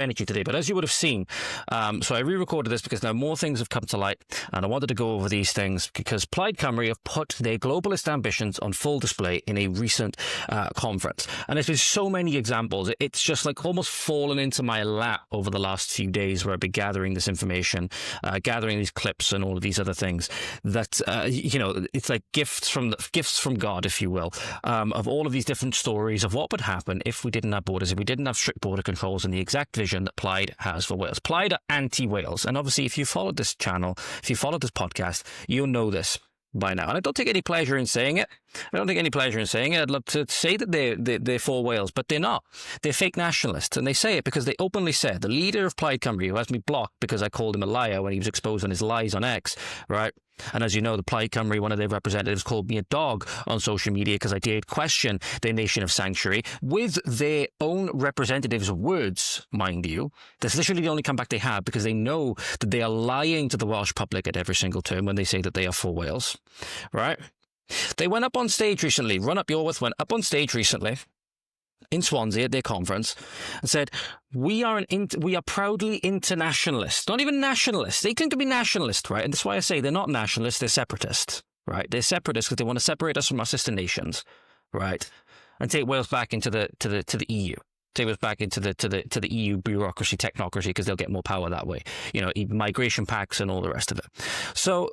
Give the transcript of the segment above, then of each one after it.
energy today, but as you would have seen, so I re-recorded this because now more things have come to light, and I wanted to go over these things because Plaid Cymru have put their globalist ambitions on full display in a recent conference, and there's been so many examples. It's just like almost fallen into my lap over the last few days where I've been gathering this information, gathering these clips and all of these other things that it's like gifts from God, if you will, of all of these different stories of what would happen if we didn't have borders, if we didn't have strict border controls, and the exact vision that Plaid has for Wales. Plaid are anti-Wales. And obviously, if you followed this channel, if you followed this podcast, you'll know this by now. And I don't take any pleasure in saying it. I'd love to say that they're for Wales, but they're not. They're fake nationalists. And they say it because they openly said, the leader of Plaid Cymru, who has me blocked because I called him a liar when he was exposed on his lies on X, right? And as you know, the Plaid Cymru, one of their representatives, called me a dog on social media because I dared question their nation of sanctuary with their own representatives' words, mind you. That's literally the only comeback they have because they know that they are lying to the Welsh public at every single turn when they say that they are for Wales, right? They went up on stage recently. Run Up Yorworth went up on stage recently in Swansea at their conference and said, we are proudly internationalists, not even nationalists. They claim to be nationalists, right? And that's why I say they're not nationalists, they're separatists, right? They're separatists because they want to separate us from our sister nations, right? And take Wales back into the EU. Take us back into the EU bureaucracy, technocracy, because they'll get more power that way. Migration pacts and all the rest of it. So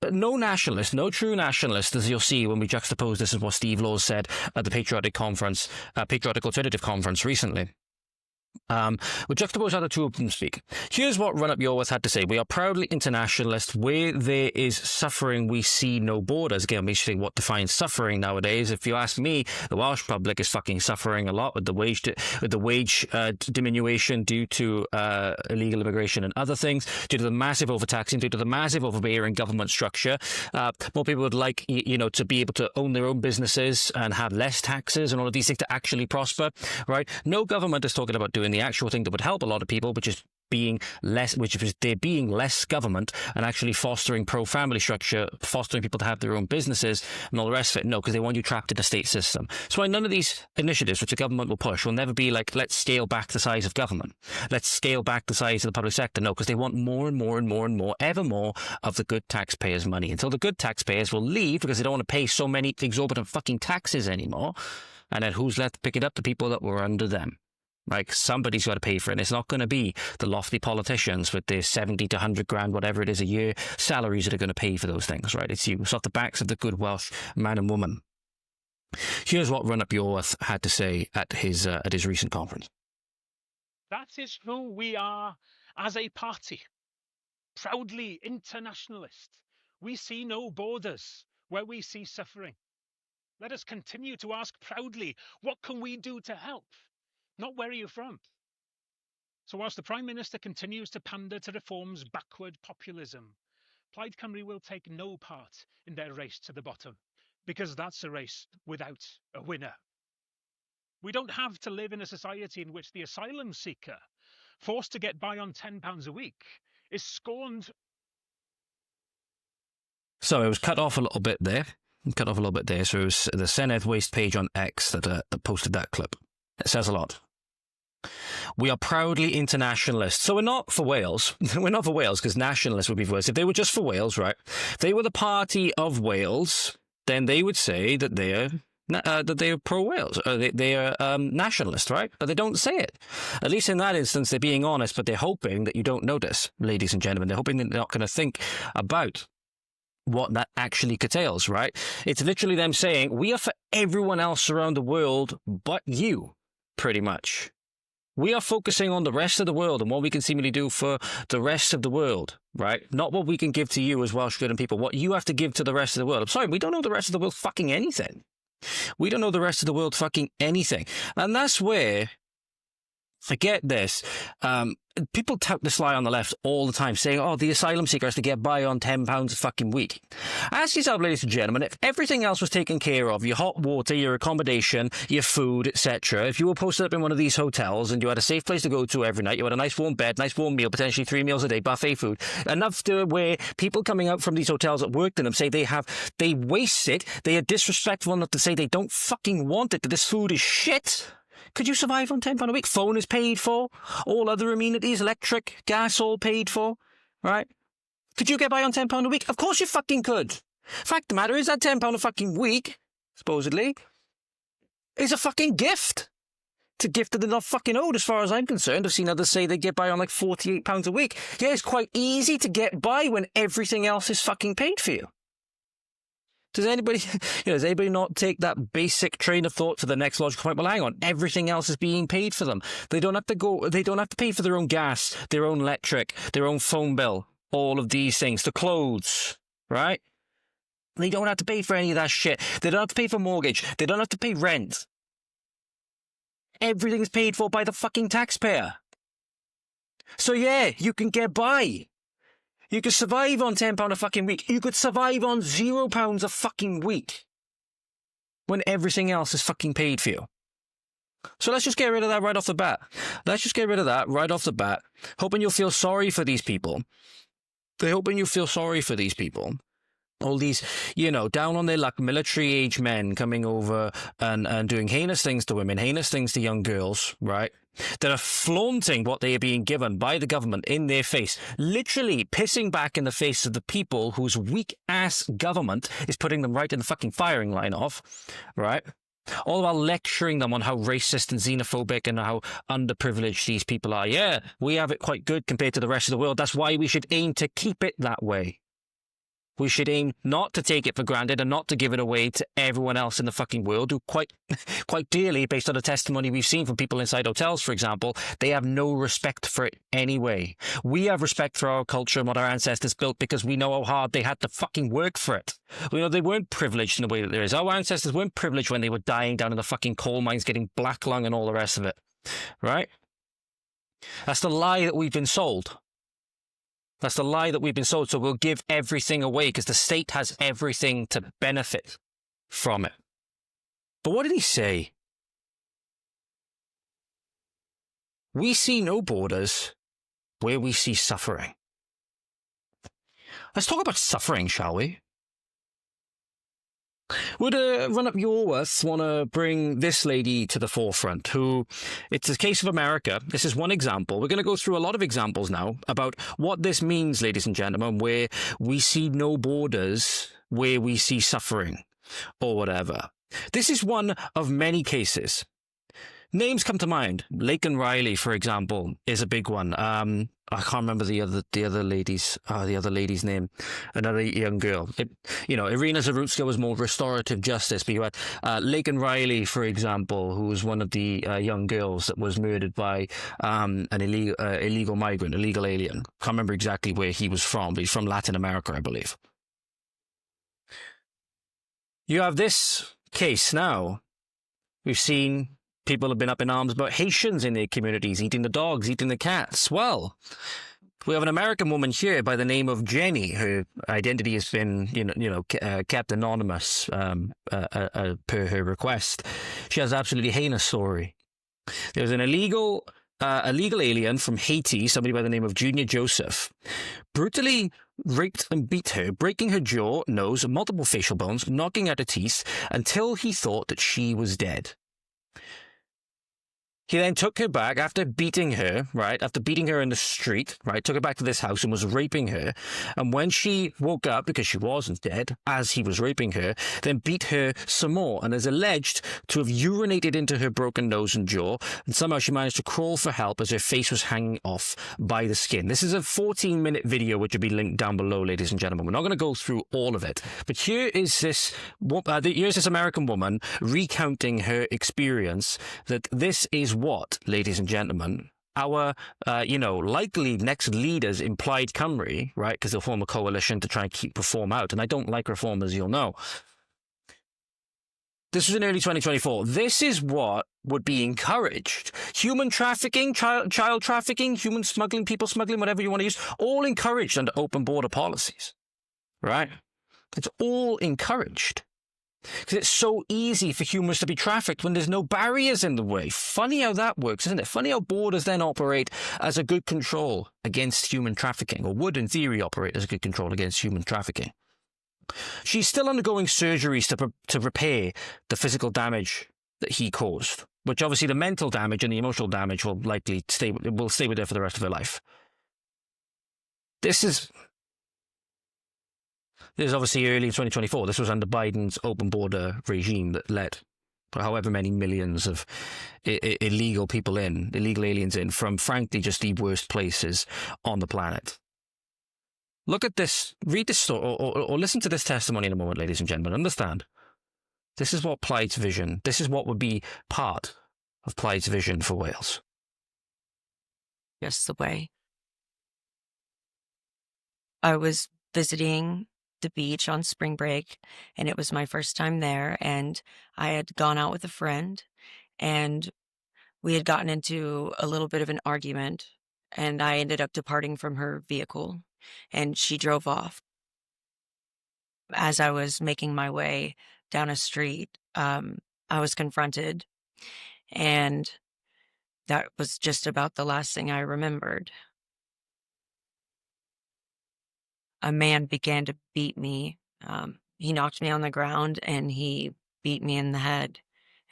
no nationalist, no true nationalist, as you'll see when we juxtapose this with what Steve Laws said at the Patriotic Alternative Conference recently. We juxtapose how the two of them speak. Here's what Run Up Yorworth had to say. We are proudly internationalist. Where there is suffering, we see no borders. Again, we should think what defines suffering nowadays. If you ask me, the Welsh public is fucking suffering a lot with the wage diminution due to illegal immigration and other things, due to the massive overtaxing, due to the massive overbearing government structure. More people would like, to be able to own their own businesses and have less taxes and all of these things to actually prosper, right? No government is talking about doing the actual thing that would help a lot of people, which is there being less government and actually fostering pro-family structure, fostering people to have their own businesses and all the rest of it. No, because they want you trapped in a state system. So none of these initiatives which the government will push will never be like, let's scale back the size of government. Let's scale back the size of the public sector. No, because they want more and more and more and more, ever more of the good taxpayers' money until the good taxpayers will leave because they don't want to pay so many exorbitant fucking taxes anymore. And then who's left to pick it up? The people that were under them. Like, somebody's got to pay for it. And it's not going to be the lofty politicians with their 70 to 100 grand, whatever it is a year, salaries that are going to pay for those things, right? It's you. It's off the backs of the good Welsh man and woman. Here's what Run Up Yorworth had to say at his recent conference. That is who we are as a party. Proudly internationalist. We see no borders where we see suffering. Let us continue to ask proudly, what can we do to help? Not where are you from? So whilst the Prime Minister continues to pander to reform's backward populism, Plaid Cymru will take no part in their race to the bottom, because that's a race without a winner. We don't have to live in a society in which the asylum seeker, forced to get by on £10 a week, is scorned. So it was cut off a little bit there. So it was the Senedd Waste page on X that posted that clip. It says a lot. We are proudly internationalists. So we're not for Wales. We're not for Wales because nationalists would be for us. If they were just for Wales, right? If they were the party of Wales, then they would say that they are pro-Wales. They are nationalist, right? But they don't say it. At least in that instance, they're being honest, but they're hoping that you don't notice, ladies and gentlemen. They're hoping that they're not going to think about what that actually curtails, right? It's literally them saying, we are for everyone else around the world but you. Pretty much. We are focusing on the rest of the world and what we can seemingly do for the rest of the world, right? Not what we can give to you as Welsh good and people, what you have to give to the rest of the world. I'm sorry, we don't know the rest of the world fucking anything. We don't know the rest of the world fucking anything. And that's where, forget this, people tout this lie on the left all the time, saying, oh, the asylum seeker has to get by on £10 a fucking week. Ask yourself, ladies and gentlemen, if everything else was taken care of, your hot water, your accommodation, your food, etc., if you were posted up in one of these hotels and you had a safe place to go to every night, you had a nice warm bed, nice warm meal, potentially 3 meals a day, buffet food, enough to where people coming out from these hotels that worked in them say they waste it, they are disrespectful enough to say they don't fucking want it, that this food is shit. Could you survive on £10 a week? Phone is paid for. All other amenities, electric, gas, all paid for, right? Could you get by on £10 a week? Of course you fucking could. Fact of the matter is that £10 a fucking week, supposedly, is a fucking gift. It's a gift that they're not fucking owed as far as I'm concerned. I've seen others say they get by on like £48 a week. Yeah, it's quite easy to get by when everything else is fucking paid for you. Does anybody, does anybody not take that basic train of thought to the next logical point? Well, hang on, everything else is being paid for them. They don't have to pay for their own gas, their own electric, their own phone bill, all of these things, the clothes, right? They don't have to pay for any of that shit. They don't have to pay for mortgage. They don't have to pay rent. Everything's paid for by the fucking taxpayer. So yeah, you can get by. You could survive on £10 a fucking week. You could survive on £0 a fucking week when everything else is fucking paid for you. So let's just get rid of that right off the bat. Hoping you'll feel sorry for these people. They're hoping you feel sorry for these people. All these, down on their luck, military-age men coming over and doing heinous things to women, heinous things to young girls, right? That are flaunting what they are being given by the government in their face, literally pissing back in the face of the people whose weak-ass government is putting them right in the fucking firing line off, right? All while lecturing them on how racist and xenophobic and how underprivileged these people are. Yeah, we have it quite good compared to the rest of the world. That's why we should aim to keep it that way. We should aim not to take it for granted and not to give it away to everyone else in the fucking world who quite dearly, based on the testimony we've seen from people inside hotels, for example, they have no respect for it anyway. We have respect for our culture and what our ancestors built because we know how hard they had to fucking work for it. We know they weren't privileged in the way that there is. Our ancestors weren't privileged when they were dying down in the fucking coal mines, getting black lung and all the rest of it. Right? That's the lie that we've been sold. That's the lie that we've been sold. So we'll give everything away because the state has everything to benefit from it. But what did he say? We see no borders where we see suffering. Let's talk about suffering, shall we? Would Run Up Your Worth want to bring this lady to the forefront, who, it's a case of America. This is one example. We're going to go through a lot of examples now about what this means, ladies and gentlemen, where we see no borders, where we see suffering, or whatever. This is one of many cases. Names come to mind. Lake and Riley, for example, is a big one. I can't remember the other lady's name. Another young girl. Irina Zarutska was more restorative justice, but you had Lake and Riley, for example, who was one of the young girls that was murdered by an illegal migrant, illegal alien. Can't remember exactly where he was from, but he's from Latin America, I believe. You have this case now. We've seen people have been up in arms about Haitians in their communities, eating the dogs, eating the cats. Well, we have an American woman here by the name of Jenny. Her identity has been, kept anonymous per her request. She has an absolutely heinous story. There was an illegal alien from Haiti, somebody by the name of Junior Joseph, brutally raped and beat her, breaking her jaw, nose, multiple facial bones, knocking out her teeth until he thought that she was dead. He then took her back after beating her, right? After beating her in the street, right? Took her back to this house and was raping her. And when she woke up, because she wasn't dead, as he was raping her, then beat her some more and is alleged to have urinated into her broken nose and jaw. And somehow she managed to crawl for help as her face was hanging off by the skin. This is a 14-minute video, which will be linked down below, ladies and gentlemen. We're not going to go through all of it. But here's this American woman recounting her experience, that this is what, ladies and gentlemen, our, likely next leaders in Plaid Cymru, right, because they'll form a coalition to try and keep reform out, and I don't like reform, as you'll know. This was in early 2024. This is what would be encouraged. Human trafficking, child trafficking, human smuggling, people smuggling, whatever you want to use, all encouraged under open border policies, right? It's all encouraged. Because it's so easy for humans to be trafficked when there's no barriers in the way. Funny how that works, isn't it? Funny how borders then operate as a good control against human trafficking, or would in theory operate as a good control against human trafficking. She's still undergoing surgeries to repair the physical damage that he caused. which obviously the mental damage and the emotional damage will likely stay with her for the rest of her life. This is obviously early 2024. This was under Biden's open border regime that let however many millions of illegal aliens in from, frankly, just the worst places on the planet. Look at this, read this story, or listen to this testimony in a moment, ladies and gentlemen. Understand, this is what Plaid's vision, this is what would be part of Plaid's vision for Wales. Just the way. I was visiting the beach on spring break, and it was my first time there, and I had gone out with a friend, and we had gotten into a little bit of an argument, and I ended up departing from her vehicle, and she drove off. As I was making my way down a street, I was confronted, and that was just about the last thing I remembered. A man began to beat me. He knocked me on the ground and he beat me in the head.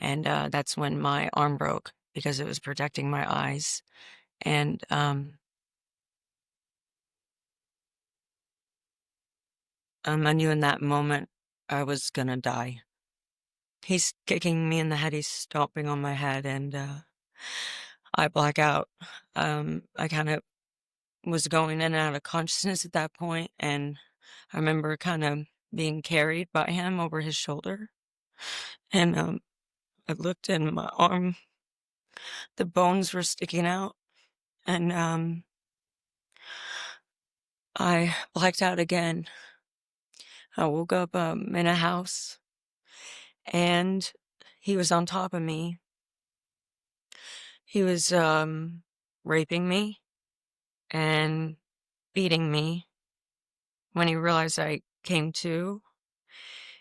And that's when my arm broke because it was protecting my eyes. And I knew in that moment I was going to die. He's kicking me in the head. He's stomping on my head, and I black out. I kind of was going in and out of consciousness at that point, and I remember kind of being carried by him over his shoulder, and I looked in my arm, the bones were sticking out, and I blacked out again. I woke up in a house, and he was on top of me. He was raping me and beating me. When he realized I came to,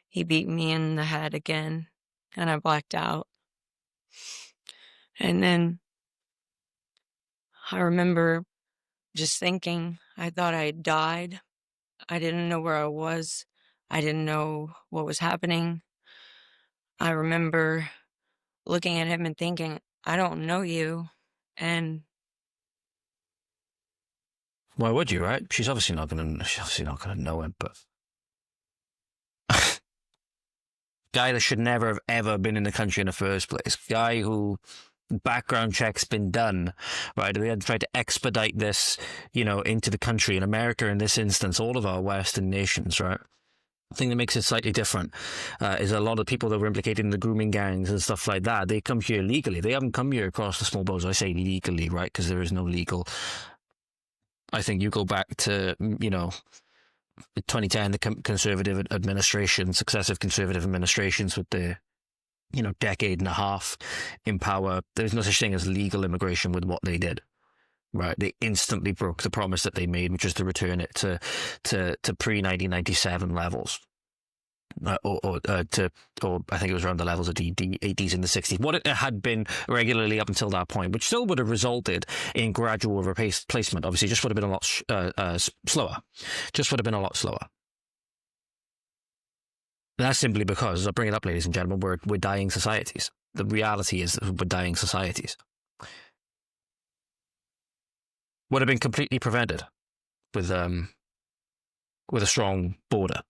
he beat me in the head again, and I blacked out. And then I remember just thinking, I thought I had died. I didn't know where I was. I didn't know what was happening. I remember looking at him and thinking, I don't know you. And why would you, right? She's obviously not gonna know him, but guy that should never have ever been in the country in the first place. Guy who background checks been done, right? They had tried to expedite this, into the country. In America, in this instance, all of our Western nations, right? The thing that makes it slightly different is a lot of people that were implicated in the grooming gangs and stuff like that. They come here legally. They haven't come here across the small borders. I say legally, right? Because there is no legal. I think you go back to, 2010, the conservative administration, successive conservative administrations with the, decade and a half in power. There's no such thing as legal immigration with what they did, right? They instantly broke the promise that they made, which is to return it to pre-1997 levels. Or I think it was around the levels of the 80s and the 60s, what it had been regularly up until that point, which still would have resulted in gradual replacement. Obviously, just would have been a lot slower. Just would have been a lot slower. And that's simply because, I'll bring it up, ladies and gentlemen, we're dying societies. The reality is that we're dying societies. Would have been completely prevented with a strong border.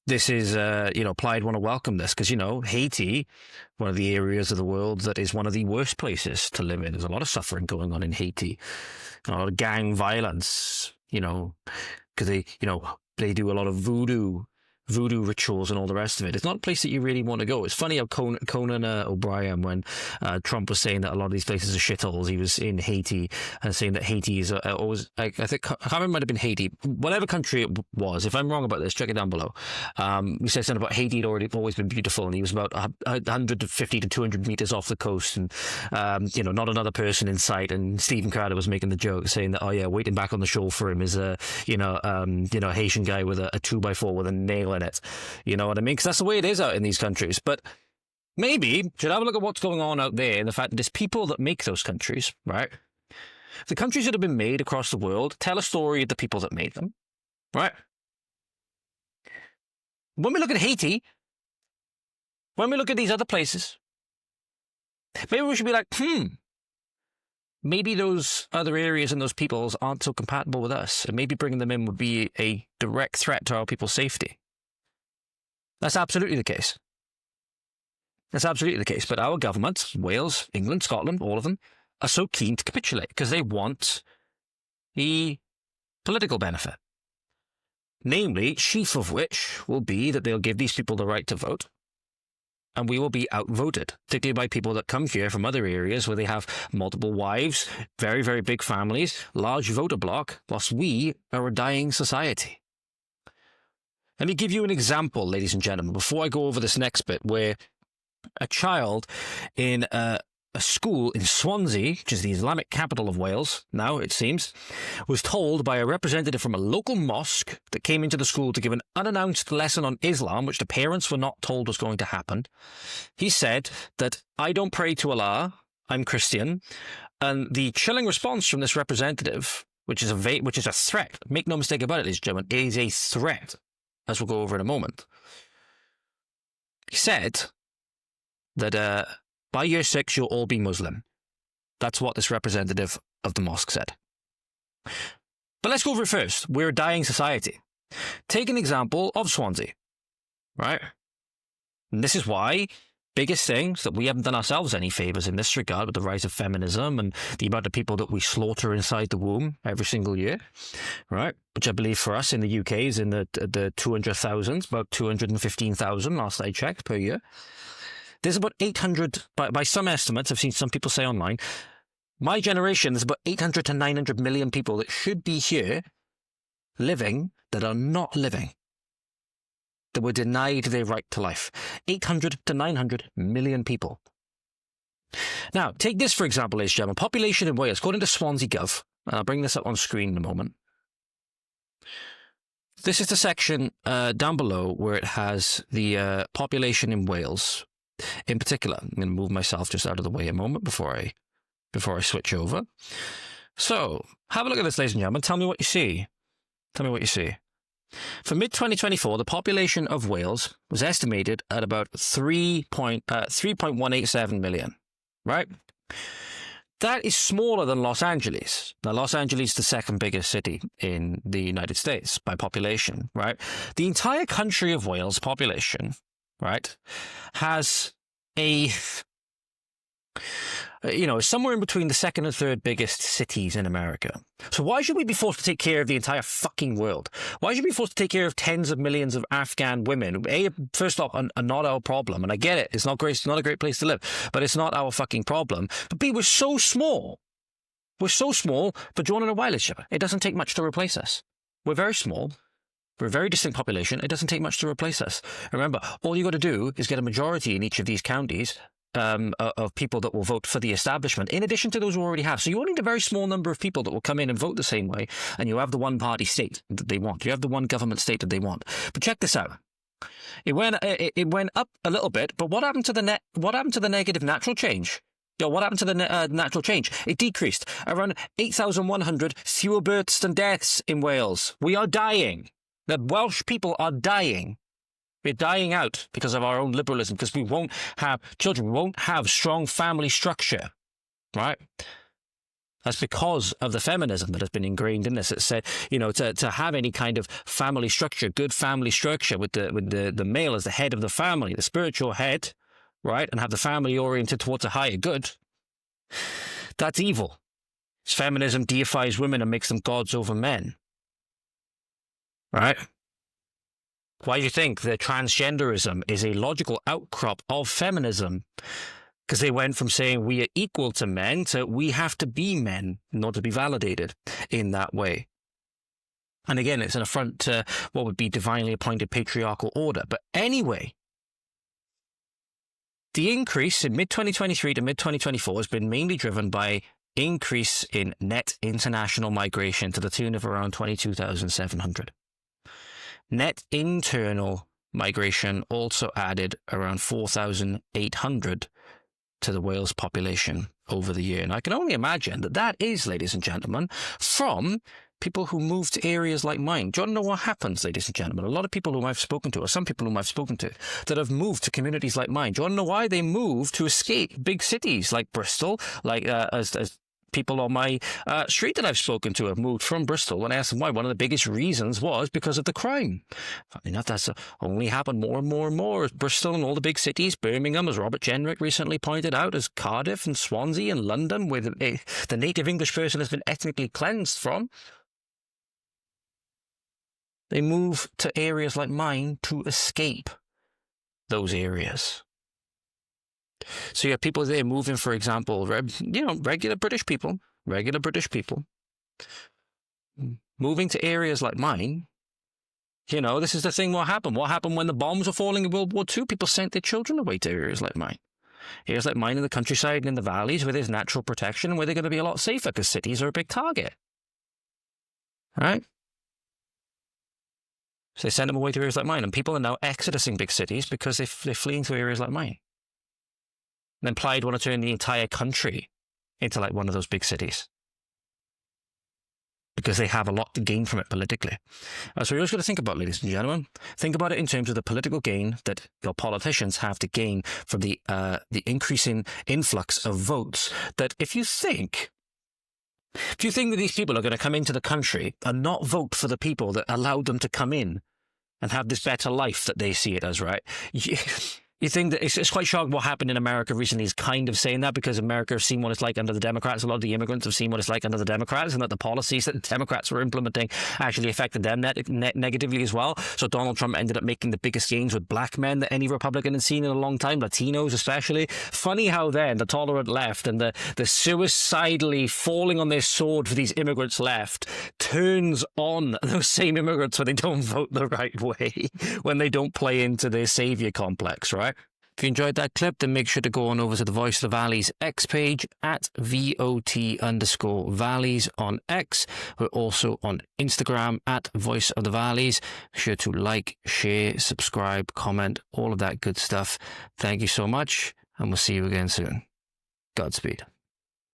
This is, Plaid want to welcome this because, Haiti, one of the areas of the world that is one of the worst places to live in. There's a lot of suffering going on in Haiti, a lot of gang violence, because they do a lot of voodoo rituals and all the rest of it. It's not a place that you really want to go. It's funny how Conan O'Brien, when Trump was saying that a lot of these places are shitholes, he was in Haiti and saying that Haiti is always, I think, I can't remember, it might have been Haiti, whatever country it was. If I'm wrong about this, check it down below. He said something about Haiti had always been beautiful, and he was about 150 to 200 meters off the coast, and not another person in sight. And Stephen Crowder was making the joke, saying that, waiting back on the shore for him is a Haitian guy with a 2x4 with a nail in it. You know what I mean? Because that's the way it is out in these countries. But maybe should have a look at what's going on out there, and the fact that there's people that make those countries, right? The countries that have been made across the world tell a story of the people that made them, right? When we look at Haiti, when we look at these other places, maybe we should be like, maybe those other areas and those peoples aren't so compatible with us, and maybe bringing them in would be a direct threat to our people's safety. That's absolutely the case. That's absolutely the case. But our governments, Wales, England, Scotland, all of them, are so keen to capitulate because they want the political benefit. Namely, chief of which will be that they'll give these people the right to vote, and we will be outvoted, particularly by people that come here from other areas where they have multiple wives, very, very big families, large voter bloc, whilst we are a dying society. Let me give you an example, ladies and gentlemen, before I go over this next bit, where a child in a school in Swansea, which is the Islamic capital of Wales now, it seems, was told by a representative from a local mosque that came into the school to give an unannounced lesson on Islam, which the parents were not told was going to happen. He said that, "I don't pray to Allah, I'm Christian." And the chilling response from this representative, which is a threat, make no mistake about it, ladies and gentlemen, it is a threat, as we'll go over in a moment. He said that by year 6, you'll all be Muslim. That's what this representative of the mosque said. But let's go over it first. We're a dying society. Take an example of Swansea, right? And this is why biggest things that we haven't done ourselves any favours in this regard with the rise of feminism and the amount of people that we slaughter inside the womb every single year, right? Which I believe for us in the UK is in the 200,000, about 215,000 last I checked per year. There's about 800, by some estimates, I've seen some people say online, my generation, there's about 800 to 900 million people that should be here living that are not living, that were denied their right to life. 800 to 900 million people. Now, take this for example, ladies and gentlemen. Population in Wales, according to Swansea Gov, and I'll bring this up on screen in a moment. This is the section down below where it has the population in Wales. In particular, I'm going to move myself just out of the way a moment before I switch over. So, have a look at this, ladies and gentlemen. Tell me what you see. Tell me what you see. For mid-2024, the population of Wales was estimated at about 3.187 million, right? That is smaller than Los Angeles. Now, Los Angeles is the second biggest city in the United States by population, right? The entire country of Wales population, right, has somewhere in between the second and third biggest cities in America. So why should we be forced to take care of the entire fucking world? Why should we be forced to take care of tens of millions of Afghan women? First off, are not our problem. And I get it. It's not great. It's not a great place to live. But it's not our fucking problem. But B, we're so small. We're so small, but do you want to know why, Alicia? It doesn't take much to replace us. We're very small. We're a very distinct population. It doesn't take much to replace us. Remember, all you got to do is get a majority in each of these counties of people that will vote for the establishment, in addition to those who already have. So you only need a very small number of people that will come in and vote the same way, and you have the one-party state that they want. You have the one government state that they want. But check this out. It went up a little bit, but what happened to the negative natural change? What happened to the natural change? It decreased. Around 8,100 fewer births than deaths in Wales. We are dying. The Welsh people are dying. We're dying out because of our own liberalism, because we won't have children. We won't have strong family structure, right? That's because of the feminism that has been ingrained in this. It said, to have any kind of family structure, good family structure with the male as the head of the family, the spiritual head, right? And have the family oriented towards a higher good. That's evil. Feminism deifies women and makes them gods over men. Right? Why do you think that transgenderism is a logical outcrop of feminism? Because they went from saying we are equal to men to we have to be men in order to be validated in that way. And again, it's an affront to what would be divinely appointed patriarchal order. But anyway, the increase in mid-2023 to mid-2024 has been mainly driven by increase in net international migration to the tune of around 22,700. Net internal migration also added around 4,800 to the Wales population over the year. And I can only imagine that is, ladies and gentlemen, from people who move to areas like mine. Do you want to know what happens, ladies and gentlemen? A lot of people whom I've spoken to, or some people whom I've spoken to, that have moved to communities like mine. Do you want to know why they move to escape big cities like Bristol? Like as people on my street that I've spoken to have moved from Bristol. When I asked them why, one of the biggest reasons was because of the crime. Funny enough, that's only happened more and more and more as Bristol and all the big cities, Birmingham, as Robert Jenrick recently pointed out, as Cardiff and Swansea and London, where the native English person has been ethnically cleansed from. They move to areas like mine to escape those areas. So you have people there moving, for example, regular British people, moving to areas like mine. This is the thing. What happened? What happened when the bombs were falling in World War II? People sent their children away to areas like mine. Areas like mine in the countryside and in the valleys where there's natural protection and where they're going to be a lot safer because cities are a big target. All right? So they send them away to areas like mine, and people are now exodusing big cities because they're fleeing to areas like mine. And then Plaid want to turn the entire country into like one of those big cities because they have a lot to gain from it politically. So you're just going to think about, ladies and gentlemen, think about it in terms of the political gain that your politicians have to gain from the increasing influx of votes. That if you think that these people are going to come into the country and not vote for the people that allowed them to come in and have this better life that they see it as, right? You think that it's quite shocking what happened in America recently is kind of saying that because America has seen what it's like under the Democrats. A lot of the immigrants have seen what it's like under the Democrats, and that the policies that the Democrats were implementing actually affected them negatively as well. So Donald Trump ended up making the biggest gains with black men that any Republican had seen in a long time, Latinos especially. Funny how then the tolerant left and the suicidally falling on their sword for these immigrants left turns on those same immigrants when they don't vote the right way, when they don't play into their savior complex, right? If you enjoyed that clip, then make sure to go on over to the Voice of the Valleys X page at VOT_Valleys on X. We're also on Instagram at Voice of the Valleys. Be sure to like, share, subscribe, comment, all of that good stuff. Thank you so much, and we'll see you again soon. Godspeed.